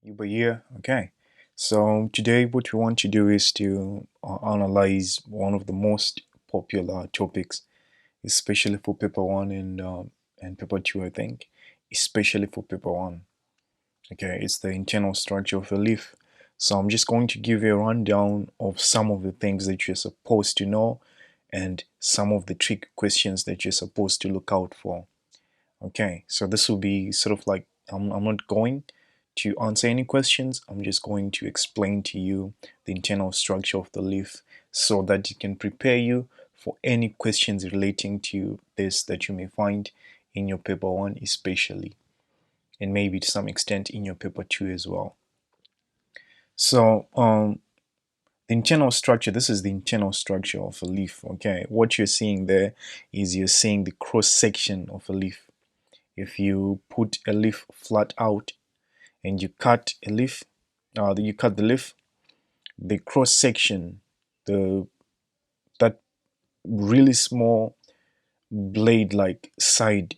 Yuba here. Okay. So today what we want to do is to analyze one of the most popular topics, especially for paper one and paper two, I think, especially for paper one. Okay, it's the internal structure of a leaf. So I'm just going to give you a rundown of some of the things that you're supposed to know and some of the trick questions that you're supposed to look out for. Okay, so this will be sort of like I'm not going to answer any questions. I'm just going to explain to you the internal structure of the leaf so that it can prepare you for any questions relating to this that you may find in your paper one especially, and maybe to some extent in your paper two as well. So the internal structure, this is the internal structure of a leaf. Okay, what you're seeing there is you're seeing the cross section of a leaf. If you put a leaf flat out and you cut a leaf, you cut the leaf, the cross section, that really small blade-like side,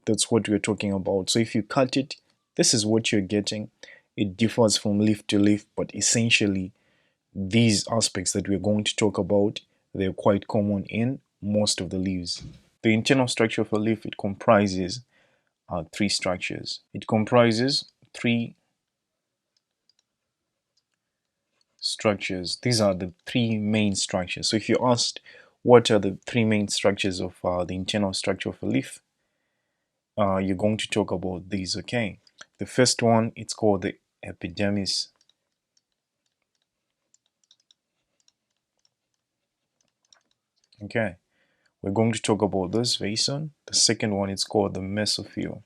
that's what we're talking about. So if you cut it, this is what you're getting. It differs from leaf to leaf, but essentially these aspects that we're going to talk about, they're quite common in most of the leaves. The internal structure of a leaf, it comprises three structures. It comprises three structures. These are the three main structures. So if you asked what are the three main structures of the internal structure of a leaf, you're going to talk about these. Okay, the first one, it's called the epidermis. Okay, we're going to talk about this very soon. The second one, it's called the mesophyll.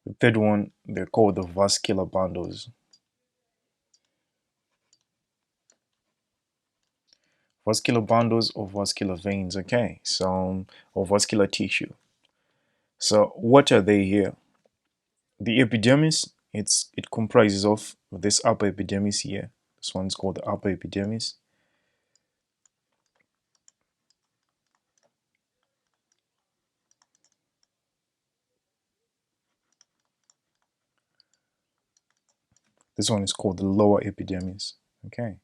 The third one, they're called the vascular bundles. Vascular bundles or vascular veins. Okay, so or vascular tissue. So what are they here? The epidermis, it comprises of this upper epidermis here. This one's called the upper epidermis. This one is called the lower epidermis. Okay.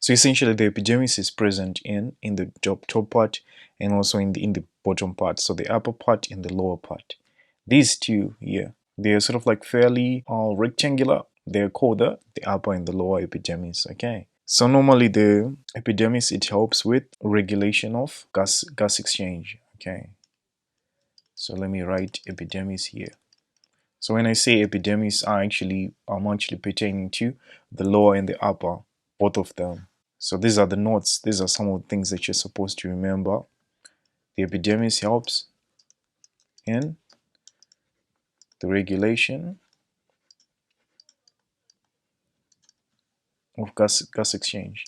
So essentially the epidermis is present in the top part and also in the bottom part. So the upper part and the lower part. These two here, they're sort of like fairly rectangular. They're called the upper and the lower epidermis. Okay. So normally the epidermis, it helps with regulation of gas exchange. Okay. So let me write epidermis here. So when I say epidermis, I'm actually pertaining to the lower and the upper, both of them. So these are the notes. These are some of the things that you're supposed to remember. The epidermis helps in the regulation of gas exchange.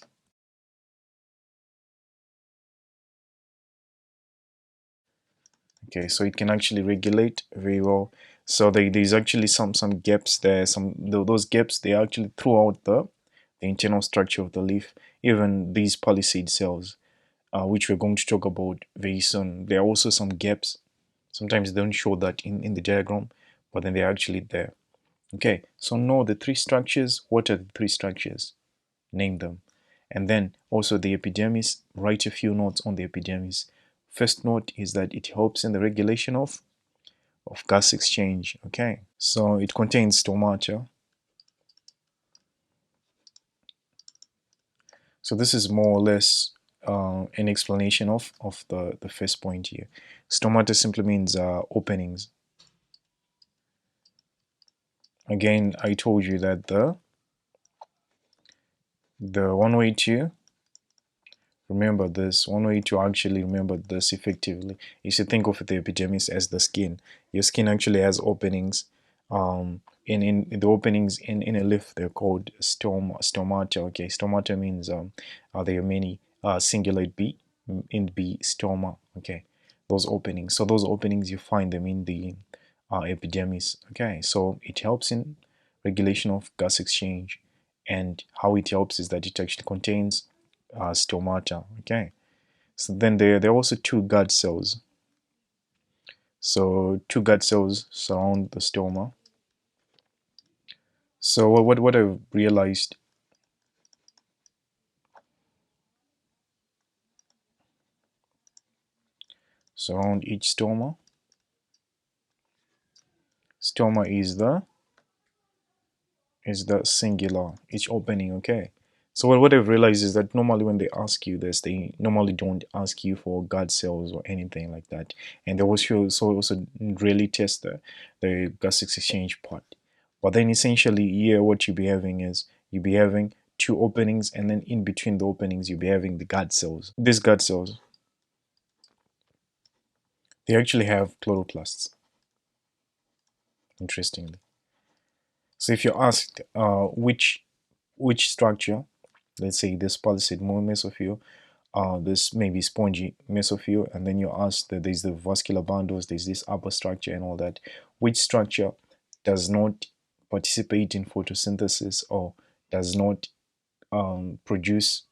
Okay, so it can actually regulate very well. So there's actually some gaps there. Those gaps, they are actually throughout the internal structure of the leaf. Even these palisade cells, which we're going to talk about very soon, there are also some gaps. Sometimes they don't show that in the diagram, but then they're actually there. Okay, so know the three structures. What are the three structures? Name them. And then also the epidermis, write a few notes on the epidermis. First note is that it helps in the regulation of gas exchange. Okay, so it contains stomata. So this is more or less an explanation of the first point here. Stomata simply means openings. Again, I told you that the one way to remember this, one way to actually remember this effectively is to think of the epidermis as the skin. Your skin actually has openings. In the openings in a leaf, they're called stomata. Okay, stomata means there are many singular b in b stoma. Okay, those openings. So those openings, you find them in the epidermis. Okay, so it helps in regulation of gas exchange, and how it helps is that it actually contains stomata. Okay, so then there are also two guard cells. So two guard cells surround the stoma. So what I've realized, surround each stoma. Stoma is the singular, each opening. Okay, so what I've realized is that normally when they ask you this, they normally don't ask you for guard cells or anything like that, and they also really test the gas exchange part. But then essentially here what you'll be having is you'll be having two openings, and then in between the openings you'll be having the guard cells. These guard cells, they actually have chloroplasts, interestingly. So if you're asked which structure, let's say this palisade mesophyll, this maybe spongy mesophyll, and then you're asked that there's the vascular bundles, there's this upper structure and all that, which structure does not participate in photosynthesis or does not produce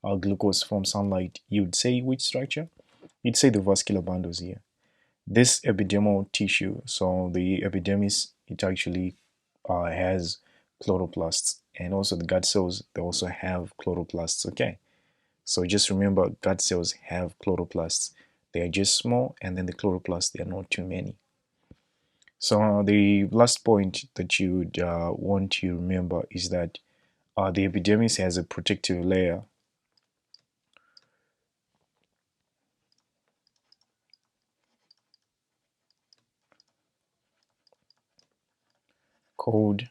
glucose from sunlight, you'd say which structure? You'd say the vascular bundles here. This epidermal tissue, so the epidermis, it actually has chloroplasts, and also the gut cells, they also have chloroplasts. Okay, so just remember, gut cells have chloroplasts. They are just small, and then the chloroplasts, they are not too many. So the last point that you would want to remember is that the epidermis has a protective layer called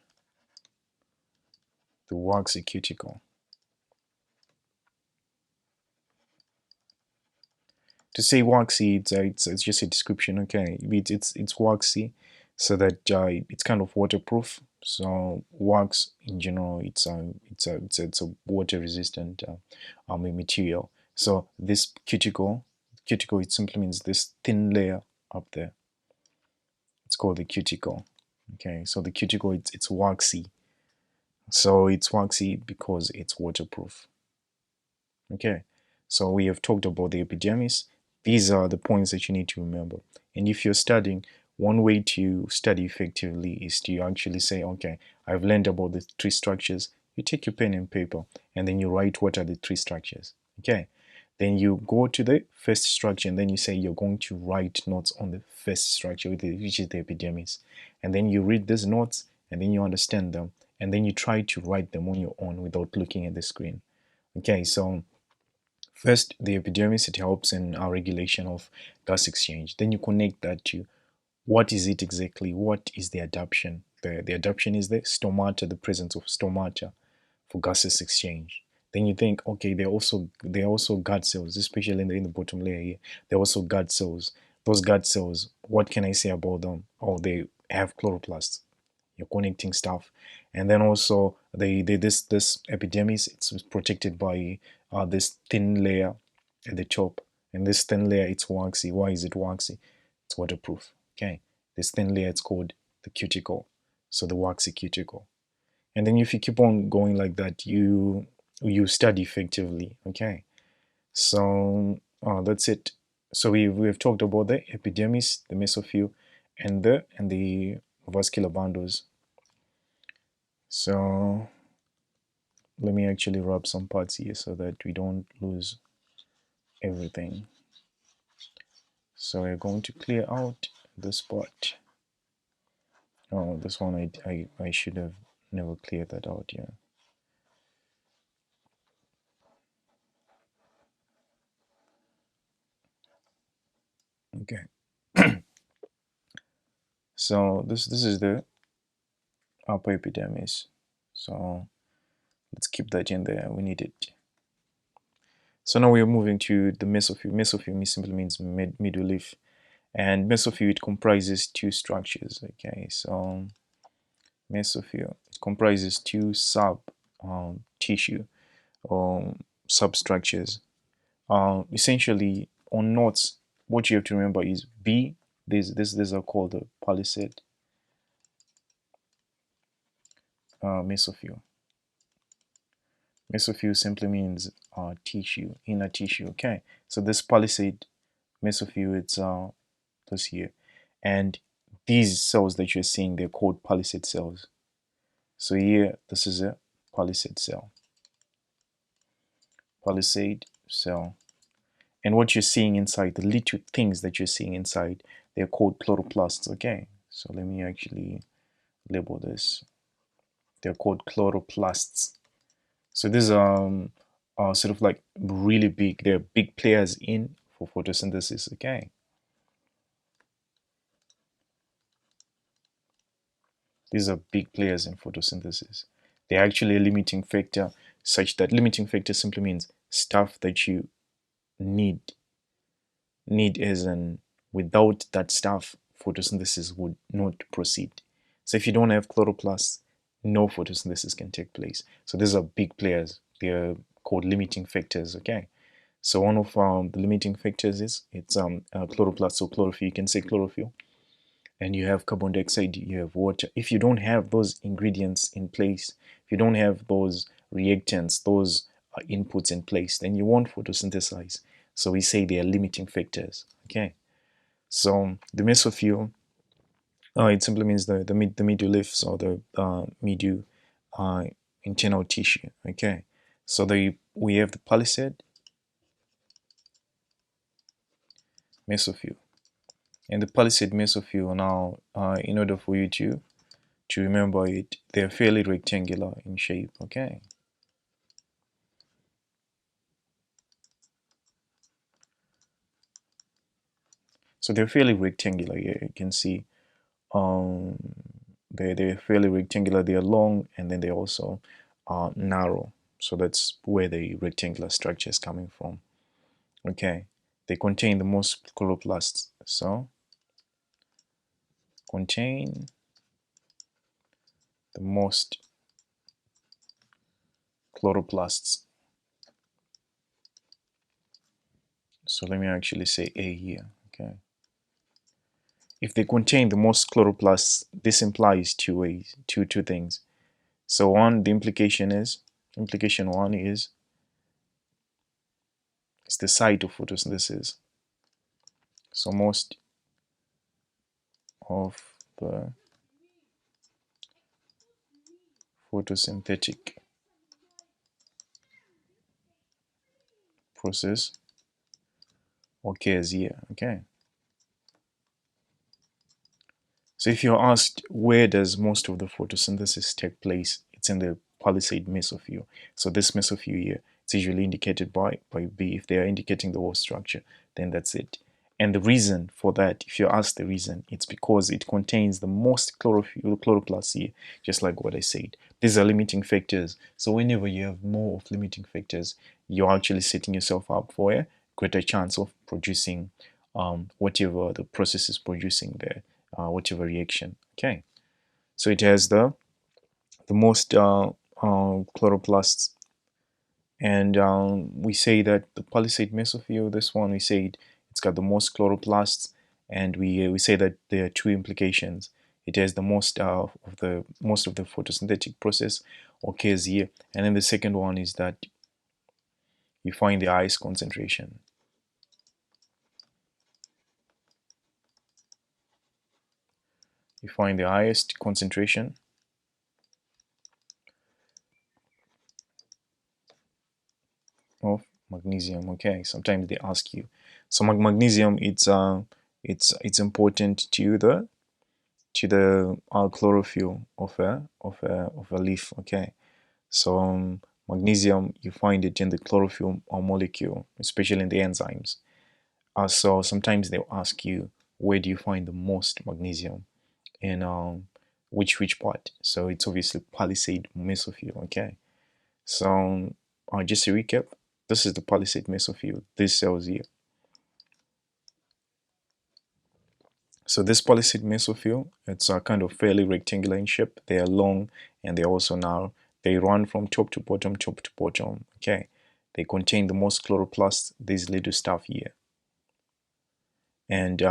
the waxy cuticle. To say waxy, it's just a description. Okay, it's waxy, so that it's kind of waterproof. So wax in general, it's a water resistant material. So this cuticle, it simply means this thin layer up there. It's called the cuticle. Okay, so the cuticle, it's waxy. So it's waxy because it's waterproof. Okay, so we have talked about the epidermis. These are the points that you need to remember. And if you're studying, one way to study effectively is to actually say, okay, I've learned about the three structures. You take your pen and paper, and then you write what are the three structures. Okay, then you go to the first structure, and then you say you're going to write notes on the first structure, which is the epidermis. And then you read these notes, and then you understand them, and then you try to write them on your own without looking at the screen. Okay, so first, the epidermis, it helps in our regulation of gas exchange. Then you connect that to what is it exactly? What is the adaptation? The adaptation is the stomata, the presence of stomata for gases exchange. Then you think, okay, there are also guard cells, especially in the bottom layer here. There are also guard cells. Those guard cells, what can I say about them? Oh, they have chloroplasts. You're connecting stuff. And then also this epidermis, it's protected by this thin layer at the top, and this thin layer, it's waxy. Why is it waxy? It's waterproof. Okay, this thin layer, it's called the cuticle, so the waxy cuticle. And then if you keep on going like that, you study effectively. Okay, so that's it. So we've talked about the epidermis, the mesophyll, and the vascular bundles. So let me actually rub some parts here so that we don't lose everything. So we're going to clear out this part. Oh, this one I should have never cleared that out here. Okay. So this is the upper epidermis. So let's keep that in there. We need it. So now we are moving to the mesophyll. Mesophyll simply means middle leaf, and mesophyll, it comprises two structures. Okay, so mesophyll, it comprises two tissue substructures. Essentially, on knots, what you have to remember is B. These are called the palisade. mesophyll. Mesophyll simply means tissue, inner tissue. Okay, so this palisade mesophyll, it's this here, and these cells that you're seeing, they're called palisade cells. So here, this is a palisade cell. Palisade cell. And what you're seeing inside, the little things that you're seeing inside, they're called chloroplasts. Okay, so let me actually label this. They're called chloroplasts. So these are sort of like really big. They're big players in for photosynthesis. Okay. These are big players in photosynthesis. They're actually a limiting factor, such that limiting factor simply means stuff that you need. Need as in without that stuff, photosynthesis would not proceed. So if you don't have chloroplasts, no photosynthesis can take place. So these are big players. They're called limiting factors. Okay. So one of the limiting factors is it's chloroplast. So chlorophyll, you can say chlorophyll, and you have carbon dioxide, you have water. If you don't have those ingredients in place, if you don't have those reactants, those inputs in place, then you won't photosynthesize. So we say they are limiting factors. Okay. So the mesophyll, it simply means the medullifs or the medu internal tissue. Okay. So we have the palisade mesophyll. And the palisade mesophyll now, in order for you to remember it, they're fairly rectangular in shape. Okay. So they're fairly rectangular. Yeah, you can see um, they're fairly rectangular. They're long, and then they also are narrow. So that's where the rectangular structure is coming from. Okay. They contain the most chloroplasts. So contain the most chloroplasts. So let me actually say A here. Okay. If they contain the most chloroplasts, this implies two things. So one, the implication one is it's the site of photosynthesis. So most of the photosynthetic process occurs here. Okay. So if you're asked where does most of the photosynthesis take place, it's in the palisade mesophyll. So this mesophyll here, it's usually indicated by B. If they are indicating the whole structure, then that's it. And the reason for that, if you're asked the reason, it's because it contains the most chloroplasts here, just like what I said. These are limiting factors. So whenever you have more of limiting factors, you're actually setting yourself up for a greater chance of producing whatever the process is producing there. Whatever reaction. Okay, so it has the most chloroplasts, and we say that the palisade mesophyll, this one, we say it's got the most chloroplasts, and we say that there are two implications. It has the most of the photosynthetic process occurs here, and then the second one is that you find the highest concentration. You find the highest concentration of magnesium. Okay, sometimes they ask you. So magnesium, it's important to the chlorophyll of a leaf. Okay, so magnesium, you find it in the chlorophyll molecule, especially in the enzymes. So sometimes they'll ask you, where do you find the most magnesium in which part? So it's obviously palisade mesophyll. Okay, so just to recap, this is the palisade mesophyll, these cells here. So this palisade mesophyll, it's kind of fairly rectangular in shape. They are long and they're also narrow. They run from top to bottom, top to bottom. Okay, they contain the most chloroplasts, this little stuff here. And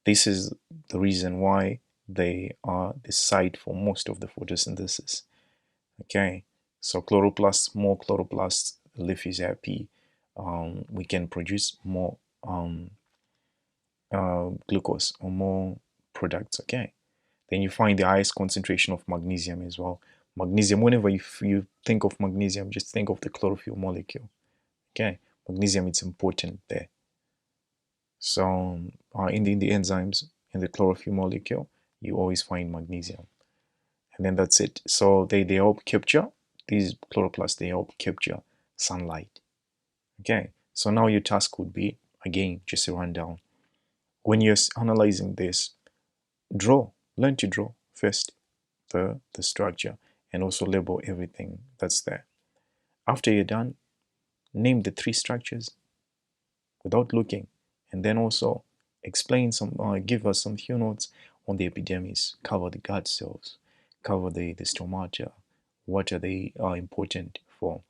this is the reason why they are the site for most of the photosynthesis. Okay, so chloroplasts, more chloroplasts, leaf is happy. We can produce more glucose or more products. Okay, then you find the highest concentration of magnesium as well. Magnesium, whenever you think of magnesium, just think of the chlorophyll molecule. Okay, magnesium, it's important there. So in the enzymes in the chlorophyll molecule, you always find magnesium, and then that's it. So they help capture, these chloroplasts, they help capture sunlight. Okay, so now your task would be, again, just a rundown. When you're analyzing this, learn to draw first the structure, and also label everything that's there. After you're done, name the three structures without looking, and then also explain give us some few notes on the epidermis, cover the gut cells, cover the stomata, what are they important for.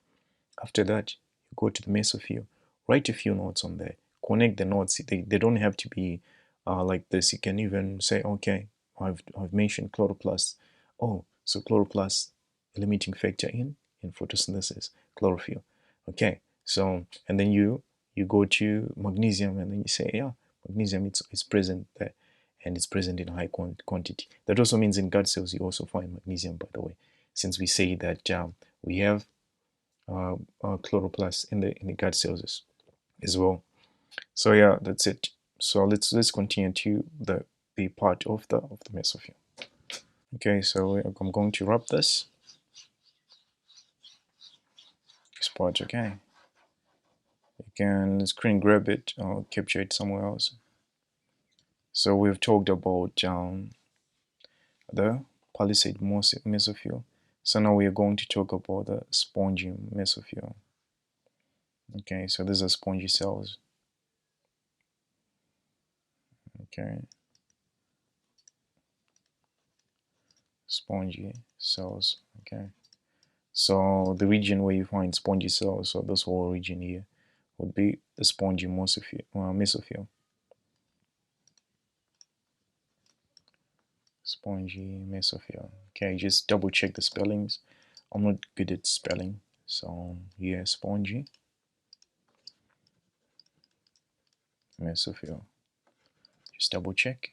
After that, you go to the mesophyll, write a few notes on there, connect the notes. They don't have to be like this. You can even say, okay, I've mentioned chloroplasts. Oh, so chloroplasts, a limiting factor in photosynthesis, chlorophyll. Okay, so and then you go to magnesium, and then you say, yeah, magnesium, it's present there, and it's present in high quantity. That also means in gut cells you also find magnesium, by the way, since we say that we have chloroplasts in the gut cells as well. So yeah, that's it. So let's continue to the part of the mesophyll. Okay, so I'm going to wrap this part. Okay, you can screen grab it or capture it somewhere else. So we've talked about the palisade mesophyll. So now we are going to talk about the spongy mesophyll. Okay, so these are spongy cells. Okay, spongy cells. Okay, so the region where you find spongy cells, so this whole region here, would be the spongy mesophyll. Spongy mesophyll. Okay, just double check the spellings. I'm not good at spelling, so yeah, spongy mesophyll. Just double check.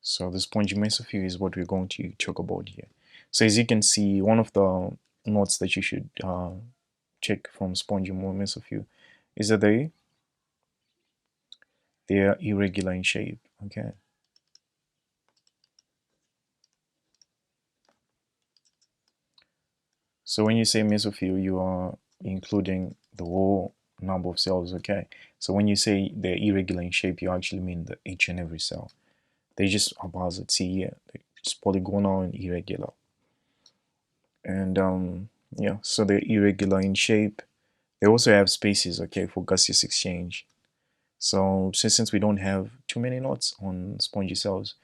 So the spongy mesophyll is what we're going to talk about here. So as you can see, one of the notes that you should check from spongy mesophyll is that they are irregular in shape. Okay. So when you say mesophyll, you are including the whole number of cells. Okay. So when you say they're irregular in shape, you actually mean the each and every cell. They just are, let's see here, it's polygonal and irregular. And yeah, so they're irregular in shape. They also have spaces, okay, for gaseous exchange. So since we don't have too many notes on spongy cells,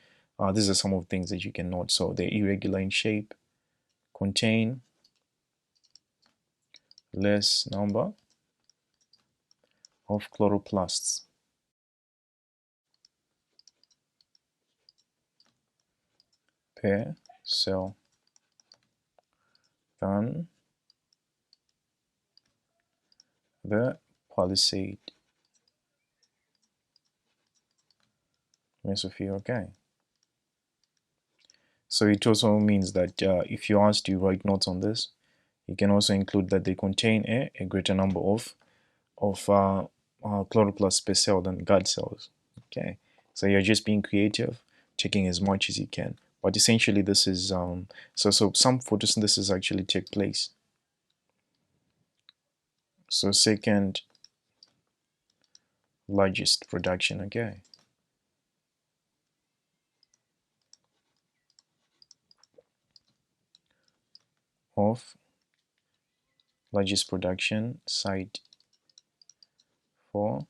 these are some of the things that you can note. So they're irregular in shape, contain less number of chloroplasts per cell than the palisade mesophyll. Okay. So it also means that if you're asked to write notes on this, you can also include that they contain a greater number of chloroplasts per cell than gut cells. Okay, so you're just being creative, taking as much as you can. But essentially, this is so some photosynthesis actually take place. So second largest production. Okay. Of largest production site for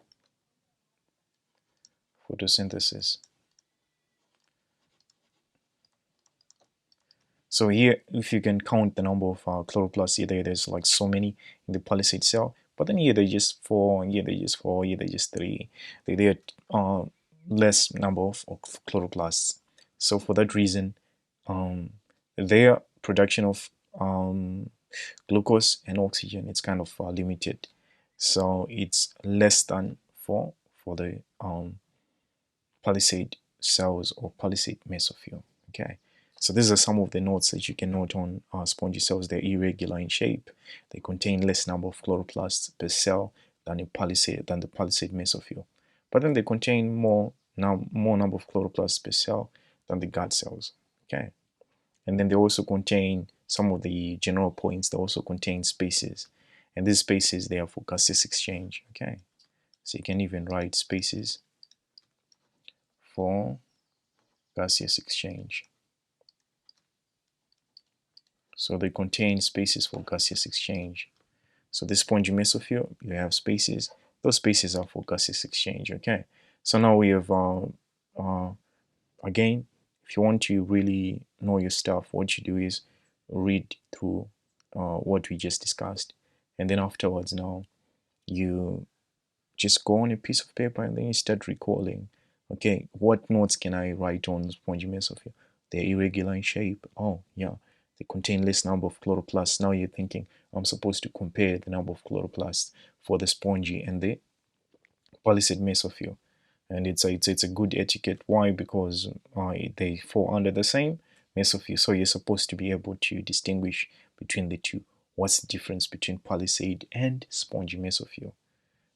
photosynthesis. So here, if you can count the number of chloroplasts, here there's like so many in the palisade cell. But then here they just 4, here they just 4, here they just 3. They are less number of chloroplasts. So for that reason, their production of glucose and oxygen, it's kind of limited. So it's less than 4 for the palisade cells or palisade mesophyll. Okay, so these are some of the notes that you can note on spongy cells. They're irregular in shape. They contain less number of chloroplasts per cell than the palisade mesophyll, but then they contain more number of chloroplasts per cell than the guard cells. Okay, and then they also contain some of the general points. They also contain spaces, and these spaces, they are for gaseous exchange. Okay, so you can even write spaces for gaseous exchange. So they contain spaces for gaseous exchange. So this spongy mesophyll, you have spaces. Those spaces are for gaseous exchange. Okay, so now we have again, if you want to really know your stuff, what you do is read through what we just discussed, and then afterwards, now you just go on a piece of paper and then you start recalling. Okay, what notes can I write on spongy mesophyll? They're irregular in shape. Oh yeah, they contain less number of chloroplasts. Now you're thinking, I'm supposed to compare the number of chloroplasts for the spongy and the palisade mesophyll, and it's a good etiquette. Why? Because they fall under the same mesophyll, so you're supposed to be able to distinguish between the two. What's the difference between palisade and spongy mesophyll?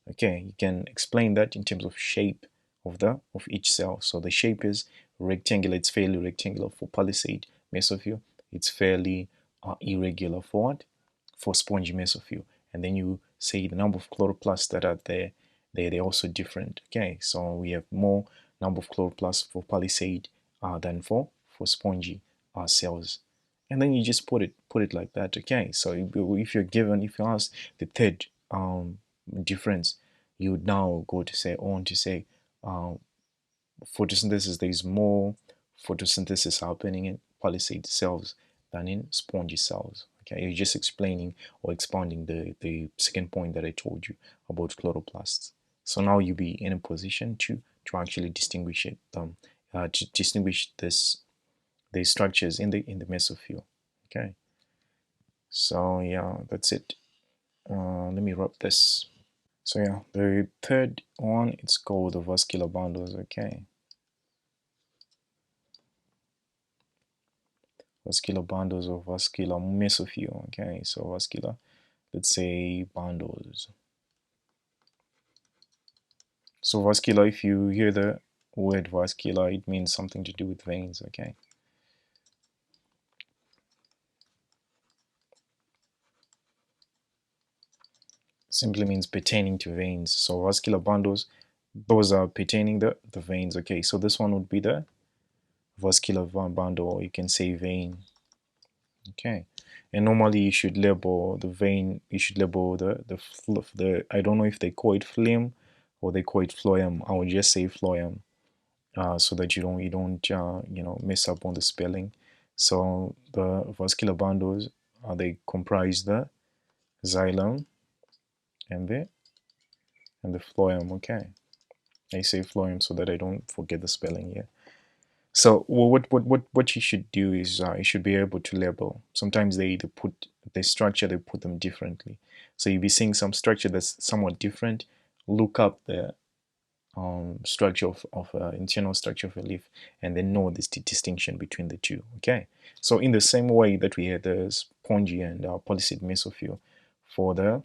Okay, you can explain that in terms of shape of each cell. So the shape is rectangular. It's fairly rectangular for palisade mesophyll. It's fairly irregular for what? For spongy mesophyll. And then you say the number of chloroplasts that are there, they're also different. Okay, so we have more number of chloroplasts for palisade than for spongy cells. And then you just put it like that. Okay, so if you're asked the third difference, you would now go to say photosynthesis. There is more photosynthesis happening in palisade cells than in spongy cells. Okay, you're just explaining or expanding the second point that I told you about chloroplasts. So now you'll be in a position to actually distinguish it, to distinguish the structures in the mesophyll. Okay, so yeah, that's it. Let me wrap this. So yeah, the third one, it's called the vascular bundles. Okay, vascular bundles or vascular mesophyll. Okay, so vascular, let's say bundles. So vascular, if you hear the word vascular, it means something to do with veins. Okay, simply means pertaining to veins. So vascular bundles, those are pertaining the veins. Okay, so this one would be the vascular bundle, or you can say vein. Okay, and normally you should label the vein. You should label the I don't know if they call it phlegm or they call it phloem. I would just say phloem, so that you don't mess up on the spelling. So the vascular bundles, they comprise the xylem and the phloem. Okay, I say phloem so that I don't forget the spelling here. So what you should do is you should be able to label. Sometimes they put the structure, they put them differently. So you'll be seeing some structure that's somewhat different. Look up the structure of internal structure of a leaf, and then know this distinction between the two. Okay. So in the same way that we had the spongy and palisade mesophyll for the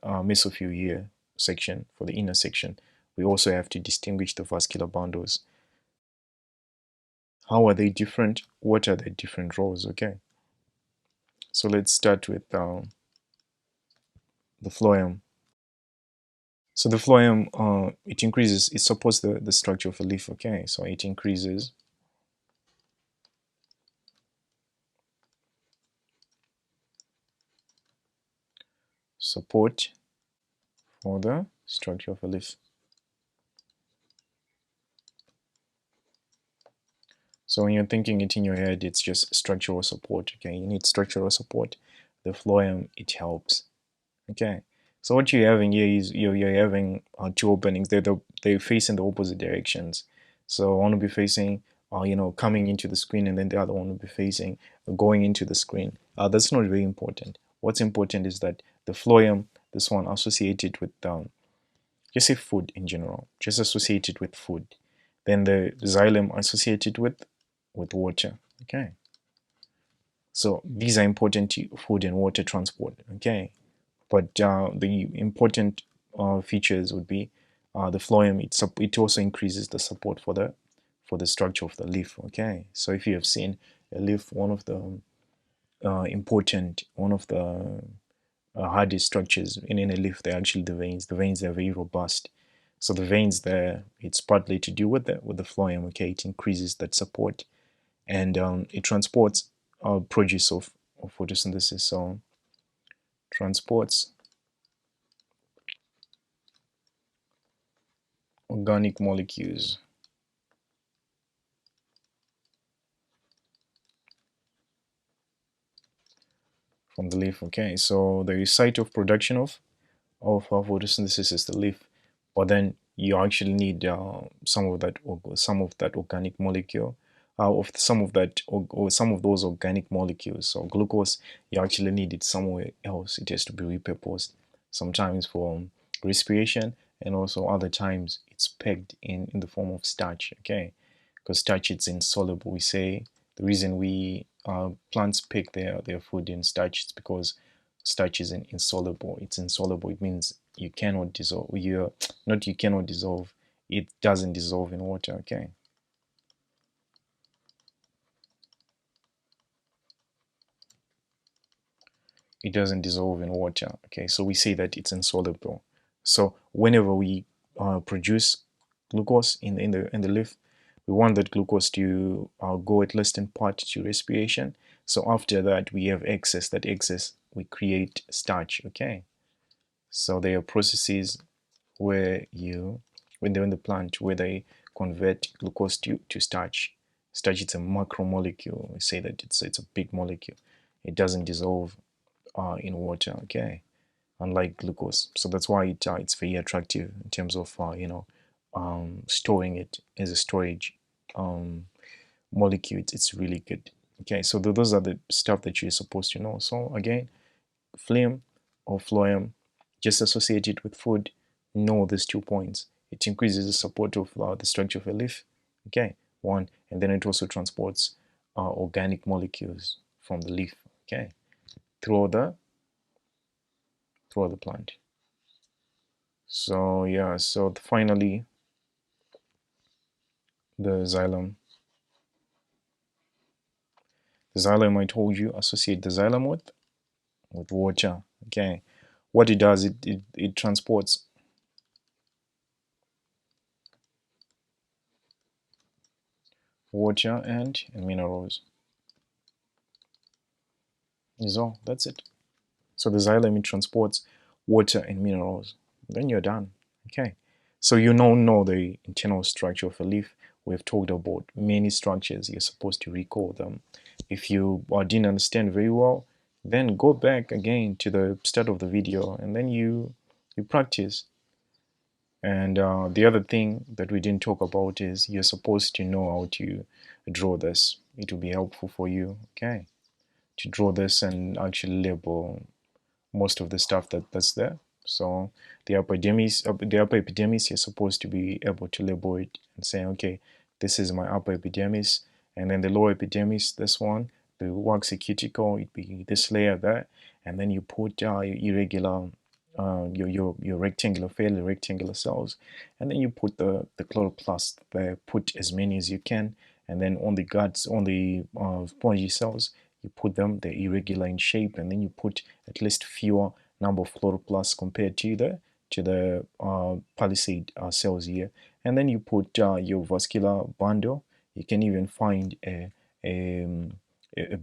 mesophyll here section, for the inner section, we also have to distinguish the vascular bundles. How are they different? What are their different roles? Okay, so let's start with the phloem. So the phloem, it supports the structure of a leaf. Okay, so it increases support for the structure of a leaf. So when you're thinking it in your head, it's just structural support. Okay, you need structural support. The phloem, it helps. Okay, so what you're having here is you're having two openings. They face in the opposite directions. So one will be facing coming into the screen, and then the other one will be facing going into the screen. That's not very important. What's important is that the phloem, this one associated with just say food in general, just associated with food. Then the xylem associated with water. Okay, so these are important to food and water transport. Okay, but the important features would be the phloem. It also increases the support for the structure of the leaf. Okay, so if you have seen a leaf, one of the hardest structures in a leaf, they're actually the veins. The veins are very robust. So the veins there, it's partly to do with the phloem. Okay, it increases that support, and it transports produce of photosynthesis. So transports organic molecules from the leaf. Okay, so the site of production of photosynthesis is the leaf, but then you actually need some of that organic molecule, of some of that or some of those organic molecules. So glucose, you actually need it somewhere else. It has to be repurposed, sometimes for respiration, and also other times it's pegged in the form of starch. Okay, because starch, it's insoluble. We say the reason we plants pick their food in starch is because starch is insoluble. It's insoluble. It means you cannot dissolve. You cannot dissolve. It doesn't dissolve in water. Okay. It doesn't dissolve in water. Okay, so we say that it's insoluble. So whenever we produce glucose in the leaf, we want that glucose to go at least in part to respiration. So after that, we have excess. That excess, we create starch. Okay, so there are processes where when they're in the plant, where they convert glucose to starch. Starch, it's a macromolecule. We say that it's a big molecule. It doesn't dissolve in water. Okay, unlike glucose. So that's why it's very attractive in terms of storing it as a storage molecule. It's really good. Okay, so those are the stuff that you're supposed to know. So again, phlegm or phloem, just associated with food, know these 2 points. It increases the support of the structure of a leaf. Okay, one, and then it also transports organic molecules from the leaf. Okay, through the plant. So yeah, so finally the xylem. The xylem, I told you, associate the xylem with water. Okay, what it does, it transports water and minerals. Is all. That's it. So the xylem, it transports water and minerals. Then you're done. Okay. So you now know the internal structure of a leaf. We've talked about many structures. You're supposed to recall them. If you didn't understand very well, then go back again to the start of the video, and then you practice. And the other thing that we didn't talk about is you're supposed to know how to draw this. It will be helpful for you, okay, to draw this and actually label most of the stuff that's there. So the upper epidermis, you're supposed to be able to label it and say, okay, this is my upper epidermis, and then the lower epidermis, this one, the waxy cuticle, it be this layer there, and then you put irregular, your rectangular, fairly rectangular cells, and then you put the chloroplast there. Put as many as you can, and then on the guts, on the spongy cells, you put them, they're irregular in shape, and then you put at least fewer number of chloroplasts compared to the palisade cells here, and then you put your vascular bundle. You can even find a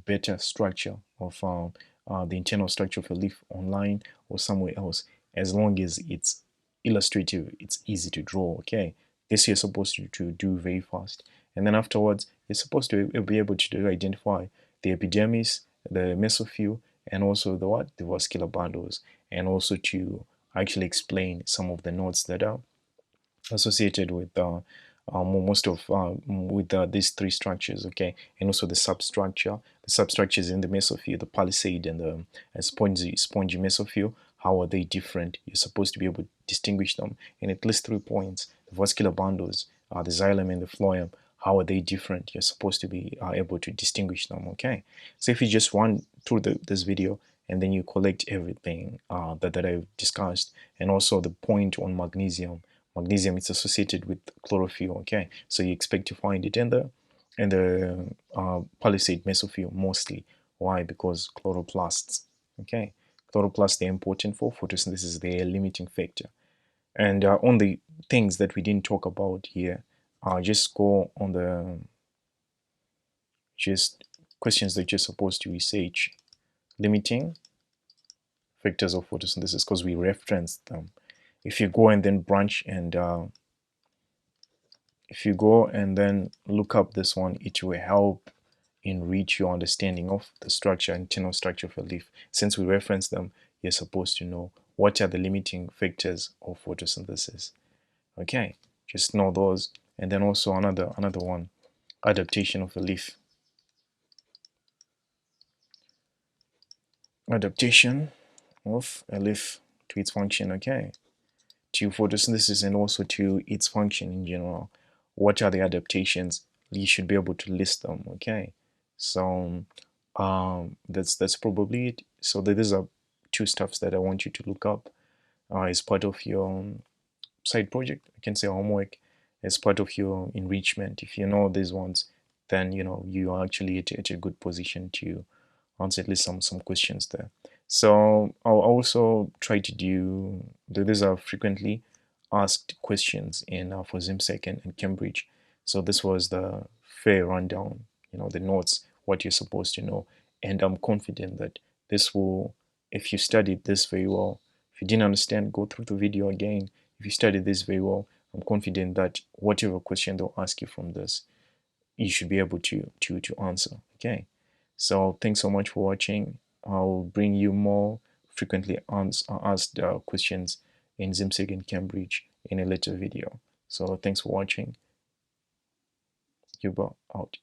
better structure of the internal structure of a leaf online or somewhere else, as long as it's illustrative, it's easy to draw. Okay, this you're supposed to do very fast, and then afterwards you're supposed to be able to identify the epidermis, the mesophyll, and also the vascular bundles, and also to actually explain some of the nodes that are associated with most of with these three structures, okay, and also the substructure. The substructures in the mesophyll, the palisade and the spongy mesophyll. How are they different? You're supposed to be able to distinguish them in at least 3 points. The vascular bundles, the xylem and the phloem. How are they different? You're supposed to be able to distinguish them, okay? So if you just run through this video and then you collect everything that I've discussed, and also the point on magnesium. Magnesium is associated with chlorophyll, okay? So you expect to find it in the palisade mesophyll mostly. Why? Because chloroplasts, okay? Chloroplasts, they're important for photosynthesis. They're a limiting factor. And on the things that we didn't talk about here, just go on the just questions that you're supposed to research. Limiting factors of photosynthesis, because we referenced them. If you go and then branch and if you go and then look up this one, it will help enrich your understanding of the structure, internal structure of a leaf. Since we reference them, you're supposed to know what are the limiting factors of photosynthesis. Okay, just know those. And then also another one, adaptation of a leaf. Adaptation of a leaf to its function, okay, to photosynthesis and also to its function in general. What are the adaptations? You should be able to list them, okay? So that's probably it. So these are two stuffs that I want you to look up as part of your side project. I can say homework, as part of your enrichment. If you know these ones, then you are actually at a good position to answer at least some questions there. So I'll also try to do these are frequently asked questions in for ZIMSEC and Cambridge. So this was the fair rundown, the notes, what you're supposed to know, and I'm confident that this will, if you studied this very well, if you didn't understand, go through the video again. If you studied this very well, I'm confident that whatever question they'll ask you from this, you should be able to answer. Okay, so thanks so much for watching. I'll bring you more frequently asked questions in ZIMSEC and Cambridge in a later video. So thanks for watching. Yuba out.